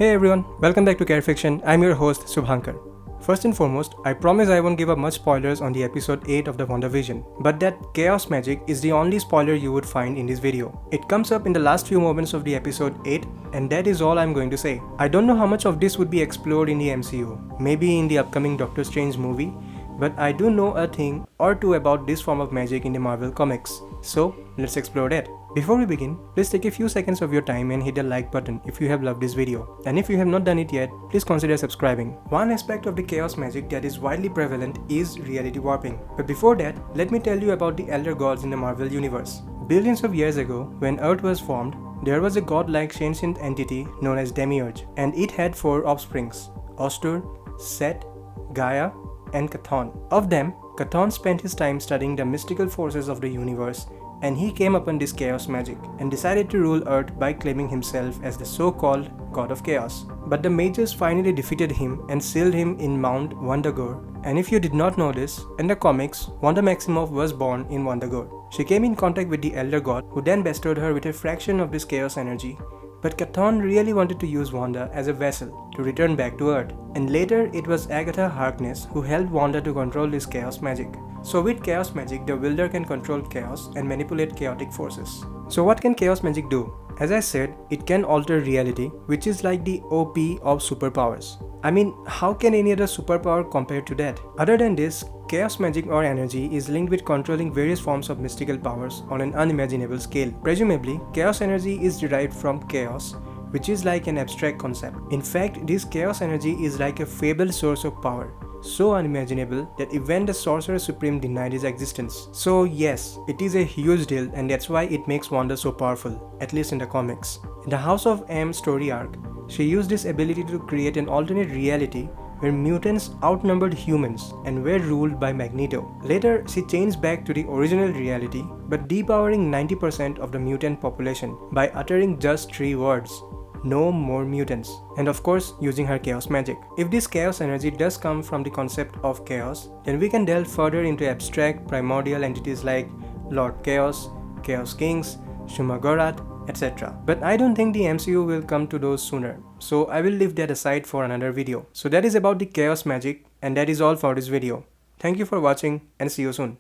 Hey everyone, welcome back to Care Fiction. I'm your host Subhankar. First and foremost, I promise I won't give up much spoilers on the episode 8 of the WandaVision, but that chaos magic is the only spoiler you would find in this video. It comes up in the last few moments of the episode 8 and that is all I'm going to say. I don't know how much of this would be explored in the MCU, maybe in the upcoming Doctor Strange movie, but I do know a thing or two about this form of magic in the Marvel comics. So let's explore that. Before we begin, please take a few seconds of your time and hit the like button if you have loved this video. And if you have not done it yet, please consider subscribing. One aspect of the chaos magic that is widely prevalent is reality warping. But before that, let me tell you about the Elder Gods in the Marvel Universe. Billions of years ago, when Earth was formed, there was a godlike sentient entity known as Demiurge, and it had 4 offsprings: Ostur, Set, Gaia, and Chthon. Of them, Chthon spent his time studying the mystical forces of the universe, and he came upon this chaos magic and decided to rule Earth by claiming himself as the so-called God of Chaos. But the mages finally defeated him and sealed him in Mount Wundagore. And if you did not know this, in the comics, Wanda Maximoff was born in Wundagore. She came in contact with the Elder God, who then bestowed her with a fraction of this chaos energy. But Chthon really wanted to use Wanda as a vessel to return back to Earth. And later it was Agatha Harkness who helped Wanda to control this chaos magic. So with chaos magic, the wielder can control chaos and manipulate chaotic forces. So what can chaos magic do? As I said, it can alter reality, which is like the OP of superpowers. I mean, how can any other superpower compare to that? Other than this, chaos magic or energy is linked with controlling various forms of mystical powers on an unimaginable scale. Presumably, chaos energy is derived from chaos, which is like an abstract concept. In fact, this chaos energy is like a fabled source of power, so unimaginable that even the Sorcerer Supreme denied his existence. So yes, it is a huge deal and that's why it makes Wanda so powerful, at least in the comics. In the House of M story arc, she used this ability to create an alternate reality where mutants outnumbered humans and were ruled by Magneto. Later, she changed back to the original reality, but depowering 90% of the mutant population by uttering just 3 words: no more mutants, and of course using her chaos magic. If this chaos energy does come from the concept of chaos, then we can delve further into abstract primordial entities like Lord Chaos, Chaos Kings, Shumagorath, etc. But I don't think the MCU will come to those sooner, so I will leave that aside for another video. So that is about the chaos magic, and that is all for this video. Thank you for watching and see you soon.